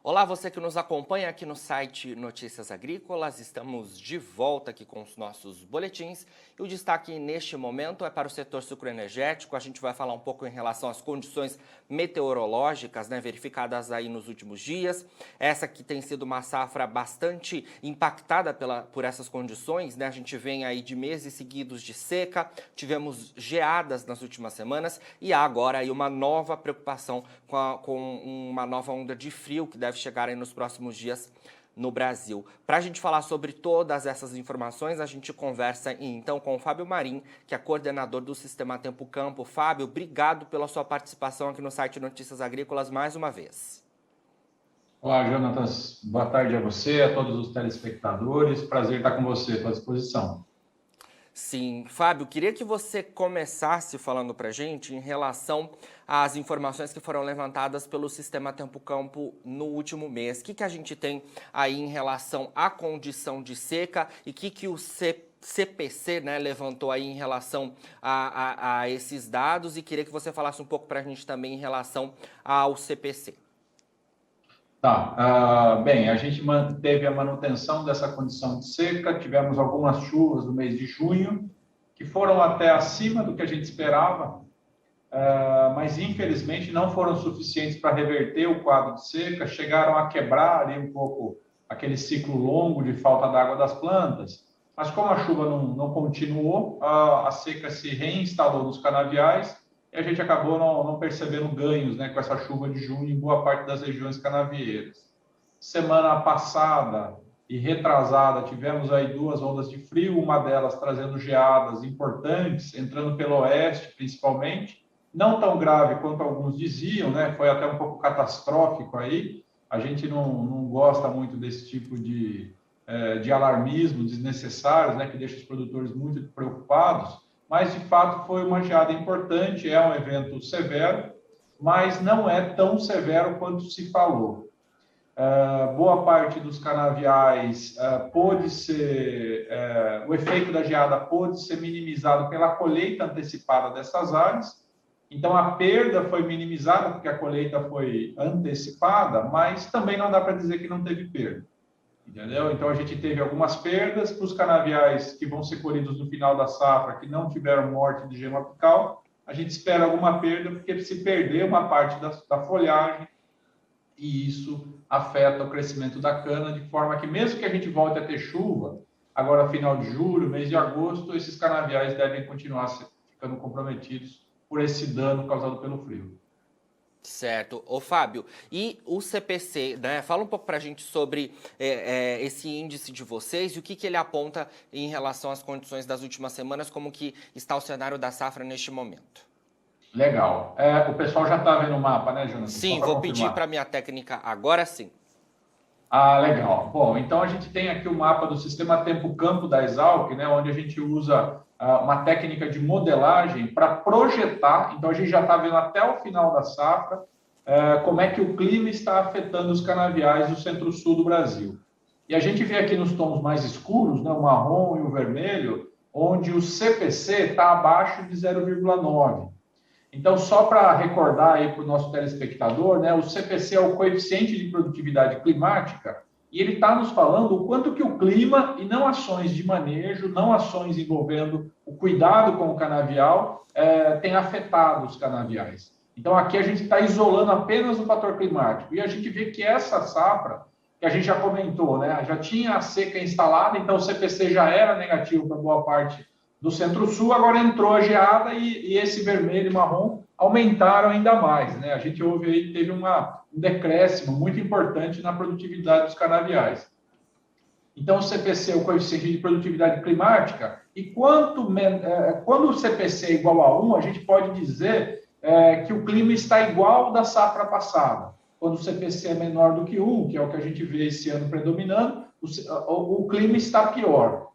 Olá, você que nos acompanha aqui no site Notícias Agrícolas. Estamos de volta aqui com os nossos boletins. E o destaque neste momento é para o setor sucroenergético. A gente vai falar um pouco em relação às condições meteorológicas, verificadas aí nos últimos dias. Essa que tem sido uma safra bastante impactada por essas condições, A gente vem aí de meses seguidos de seca, tivemos geadas nas últimas semanas e há agora aí uma nova preocupação com uma nova onda de frio que deve chegar aí nos próximos dias no Brasil. Para a gente falar sobre todas essas informações, a gente conversa então com o Fábio Marim, que é coordenador do Sistema Tempo Campo. Fábio, obrigado pela sua participação aqui no site Notícias Agrícolas mais uma vez. Olá, Jonatas. Boa tarde a você, a todos os telespectadores. Prazer estar com você, estou à disposição. Sim, Fábio, queria que você começasse falando para a gente em relação às informações que foram levantadas pelo Sistema Tempo Campo no último mês. O que a gente tem aí em relação à condição de seca e o que o CPC levantou aí em relação a esses dados, e queria que você falasse um pouco para a gente também em relação ao CPC. Bem, a gente manteve a manutenção dessa condição de seca, tivemos algumas chuvas no mês de junho, que foram até acima do que a gente esperava, mas infelizmente não foram suficientes para reverter o quadro de seca, chegaram a quebrar ali um pouco aquele ciclo longo de falta d'água das plantas, mas como a chuva não continuou, a seca se reinstalou nos canaviais, e a gente acabou não percebendo ganhos com essa chuva de junho em boa parte das regiões canavieiras. Semana passada e retrasada, tivemos aí 2 ondas de frio, uma delas trazendo geadas importantes, entrando pelo oeste principalmente, não tão grave quanto alguns diziam, foi até um pouco catastrófico aí. A gente não gosta muito desse tipo de alarmismo desnecessário, que deixa os produtores muito preocupados, mas de fato foi uma geada importante, é um evento severo, mas não é tão severo quanto se falou. Boa parte dos canaviais o efeito da geada pôde ser minimizado pela colheita antecipada dessas áreas, então a perda foi minimizada porque a colheita foi antecipada, mas também não dá para dizer que não teve perda. Entendeu? Então, a gente teve algumas perdas para os canaviais que vão ser colhidos no final da safra, que não tiveram morte de gema apical. A gente espera alguma perda, porque se perder uma parte da folhagem, e isso afeta o crescimento da cana, de forma que, mesmo que a gente volte a ter chuva, agora final de julho, mês de agosto, esses canaviais devem continuar ficando comprometidos por esse dano causado pelo frio. Certo. Ô, Fábio, e o CPC, Fala um pouco para a gente sobre esse índice de vocês e o que ele aponta em relação às condições das últimas semanas, como que está o cenário da safra neste momento. Legal. O pessoal já está vendo o mapa, né, Jonathan? Sim, vou pedir para a minha técnica agora sim. Legal. Bom, então a gente tem aqui o mapa do Sistema Tempo Campo da Exalc, onde a gente usa uma técnica de modelagem para projetar. Então a gente já está vendo até o final da safra como é que o clima está afetando os canaviais do centro-sul do Brasil. E a gente vê aqui nos tons mais escuros, o marrom e o vermelho, onde o CPC está abaixo de 0,9. Então, só para recordar aí para o nosso telespectador, o CPC é o coeficiente de produtividade climática, e ele está nos falando o quanto que o clima, e não ações de manejo, não ações envolvendo o cuidado com o canavial, tem afetado os canaviais. Então, aqui a gente está isolando apenas o fator climático, e a gente vê que essa safra, que a gente já comentou, já tinha a seca instalada, então o CPC já era negativo para boa parte do Centro-Sul, agora entrou a geada e esse vermelho e marrom aumentaram ainda mais. A gente teve um decréscimo muito importante na produtividade dos canaviais. Então, o CPC é o coeficiente de produtividade climática, e quando o CPC é igual a 1, a gente pode dizer que o clima está igual ao da safra passada. Quando o CPC é menor do que 1, que é o que a gente vê esse ano predominando, o clima está pior.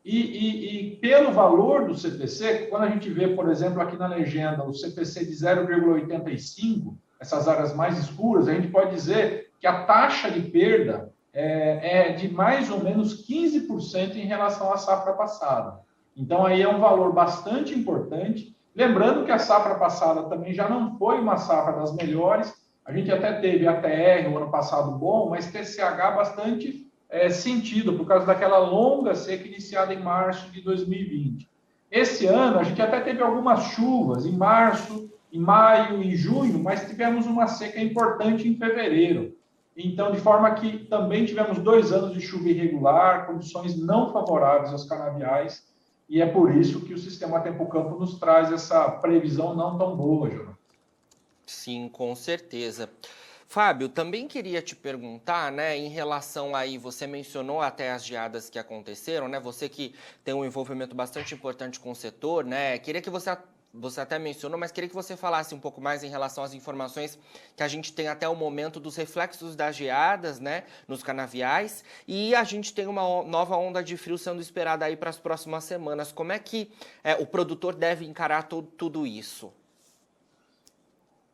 E pelo valor do CPC, quando a gente vê, por exemplo, aqui na legenda, o CPC de 0,85, essas áreas mais escuras, a gente pode dizer que a taxa de perda é de mais ou menos 15% em relação à safra passada. Então, aí é um valor bastante importante. Lembrando que a safra passada também já não foi uma safra das melhores. A gente até teve ATR o ano passado bom, mas TCH bastante sentido, por causa daquela longa seca iniciada em março de 2020. Esse ano, a gente até teve algumas chuvas em março, em maio, em junho, mas tivemos uma seca importante em fevereiro. Então, de forma que também tivemos 2 anos de chuva irregular, condições não favoráveis aos canaviais, e é por isso que o sistema Tempo-Campo nos traz essa previsão não tão boa, João. Sim, com certeza. Fábio, também queria te perguntar, né, em relação aí, você mencionou até as geadas que aconteceram, né, você que tem um envolvimento bastante importante com o setor, né, queria que você até mencionou, mas queria que você falasse um pouco mais em relação às informações que a gente tem até o momento dos reflexos das geadas, né, nos canaviais, e a gente tem uma nova onda de frio sendo esperada aí para as próximas semanas. Como é que o produtor deve encarar tudo isso?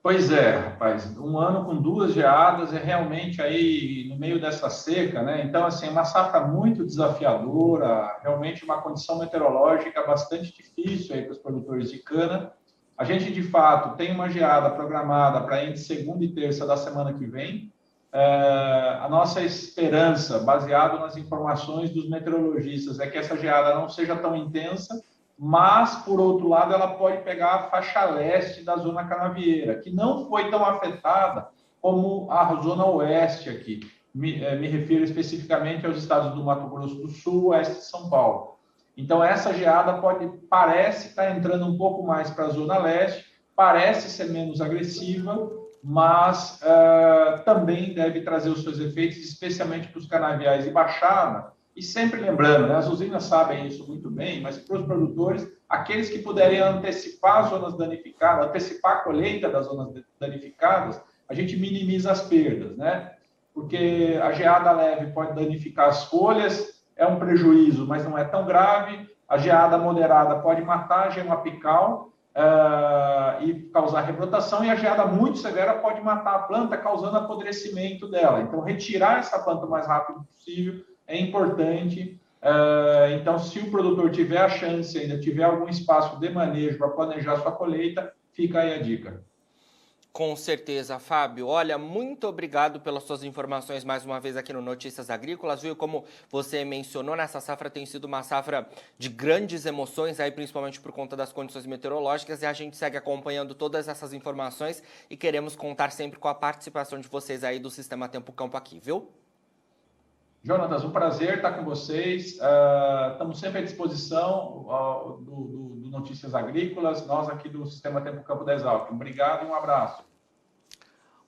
Pois é, rapaz, um ano com 2 geadas é realmente aí no meio dessa seca, né? Então, assim, uma safra muito desafiadora, realmente uma condição meteorológica bastante difícil aí para os produtores de cana. A gente, de fato, tem uma geada programada para entre segunda e terça da semana que vem. A nossa esperança, baseado nas informações dos meteorologistas, é que essa geada não seja tão intensa, mas, por outro lado, ela pode pegar a faixa leste da zona canavieira, que não foi tão afetada como a zona oeste aqui. Me refiro especificamente aos estados do Mato Grosso do Sul, oeste de São Paulo. Então, essa geada parece estar entrando um pouco mais para a zona leste, parece ser menos agressiva, mas também deve trazer os seus efeitos, especialmente para os canaviais de baixada. E sempre lembrando, né, as usinas sabem isso muito bem, mas para os produtores, aqueles que puderem antecipar as zonas danificadas, antecipar a colheita das zonas danificadas, a gente minimiza as perdas, né? Porque a geada leve pode danificar as folhas, é um prejuízo, mas não é tão grave. A geada moderada pode matar a gema apical e causar rebrotação, e a geada muito severa pode matar a planta, causando apodrecimento dela. Então, retirar essa planta o mais rápido possível é importante. Então, se o produtor tiver a chance, ainda tiver algum espaço de manejo para planejar sua colheita, fica aí a dica. Com certeza, Fábio. Olha, muito obrigado pelas suas informações mais uma vez aqui no Notícias Agrícolas, viu? Como você mencionou, nessa safra tem sido uma safra de grandes emoções, aí principalmente por conta das condições meteorológicas, e a gente segue acompanhando todas essas informações e queremos contar sempre com a participação de vocês aí do Sistema Tempo Campo aqui, viu? Jonatas, um prazer estar com vocês. Estamos sempre à disposição do Notícias Agrícolas, nós aqui do Sistema Tempo Campo da Exalc. Obrigado e um abraço.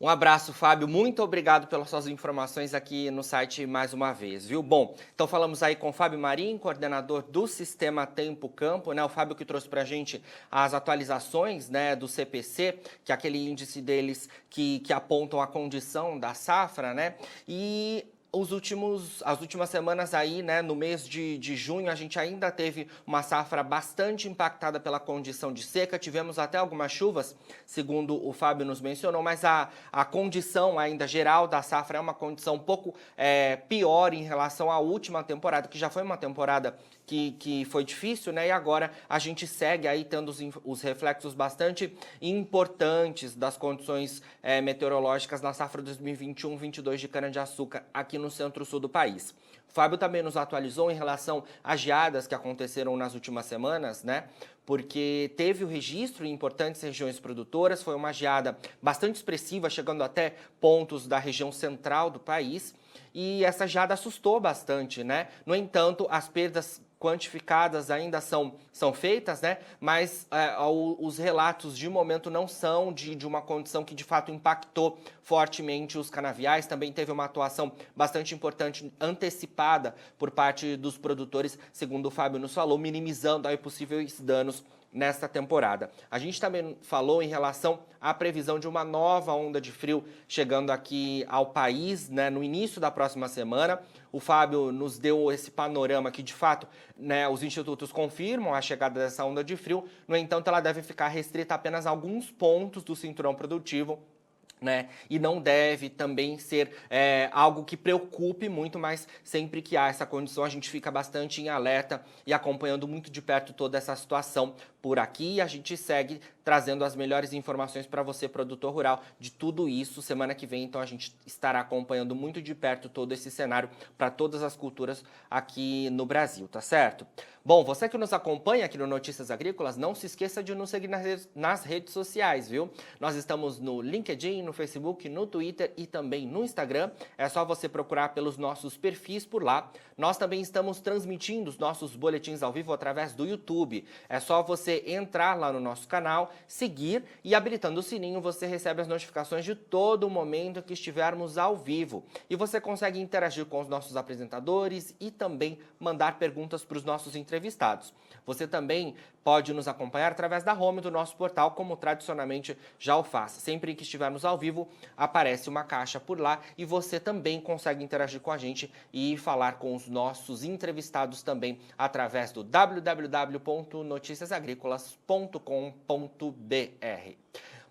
Um abraço, Fábio. Muito obrigado pelas suas informações aqui no site mais uma vez, viu? Bom, então falamos aí com o Fábio Marim, coordenador do Sistema Tempo Campo, né? O Fábio que trouxe pra gente as atualizações, né, do CPC, que é aquele índice deles que apontam a condição da safra, né? E as últimas semanas aí, né, no mês de junho, a gente ainda teve uma safra bastante impactada pela condição de seca. Tivemos até algumas chuvas, segundo o Fábio nos mencionou, mas a condição ainda geral da safra é uma condição um pouco pior em relação à última temporada, que já foi uma temporada que foi difícil, né? E agora a gente segue aí tendo os reflexos bastante importantes das condições meteorológicas na safra 2021-22 de cana-de-açúcar aqui no centro-sul do país. O Fábio também nos atualizou em relação às geadas que aconteceram nas últimas semanas, né? Porque teve o registro em importantes regiões produtoras, foi uma geada bastante expressiva, chegando até pontos da região central do país, e essa geada assustou bastante, né? No entanto, as perdas quantificadas ainda são feitas, né? Mas os relatos de momento não são de uma condição que de fato impactou fortemente os canaviais. Também teve uma atuação bastante importante antecipada por parte dos produtores, segundo o Fábio nos falou, minimizando aí possíveis danos nesta temporada. A gente também falou em relação à previsão de uma nova onda de frio chegando aqui ao país, né, no início da próxima semana. O Fábio nos deu esse panorama que, de fato, né, os institutos confirmam a chegada dessa onda de frio. No entanto, ela deve ficar restrita a apenas alguns pontos do cinturão produtivo, né? E não deve também ser algo que preocupe muito, mas sempre que há essa condição a gente fica bastante em alerta e acompanhando muito de perto toda essa situação por aqui. E a gente segue trazendo as melhores informações para você, produtor rural, de tudo isso. Semana que vem, então, a gente estará acompanhando muito de perto todo esse cenário para todas as culturas aqui no Brasil, tá certo? Bom, você que nos acompanha aqui no Notícias Agrícolas, não se esqueça de nos seguir nas redes sociais, viu? Nós estamos no LinkedIn, no Facebook, no Twitter e também no Instagram. É só você procurar pelos nossos perfis por lá. Nós também estamos transmitindo os nossos boletins ao vivo através do YouTube. É só você entrar lá no nosso canal, seguir e habilitando o sininho, você recebe as notificações de todo momento que estivermos ao vivo. E você consegue interagir com os nossos apresentadores e também mandar perguntas para os nossos entrevistados. Você também pode nos acompanhar através da home do nosso portal, como tradicionalmente já o faz. Sempre que estivermos ao vivo, aparece uma caixa por lá e você também consegue interagir com a gente e falar com os nossos entrevistados também através do www.noticiasagricolas.com.br.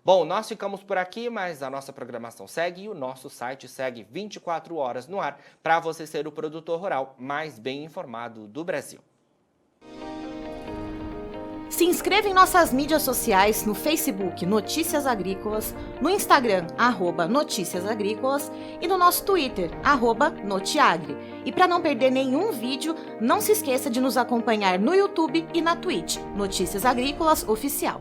Bom, nós ficamos por aqui, mas a nossa programação segue e o nosso site segue 24 horas no ar para você ser o produtor rural mais bem informado do Brasil. Se inscreva em nossas mídias sociais no Facebook Notícias Agrícolas, no Instagram @Notícias Agrícolas e no nosso Twitter @Notiagre. E para não perder nenhum vídeo, não se esqueça de nos acompanhar no YouTube e na Twitch, Notícias Agrícolas Oficial.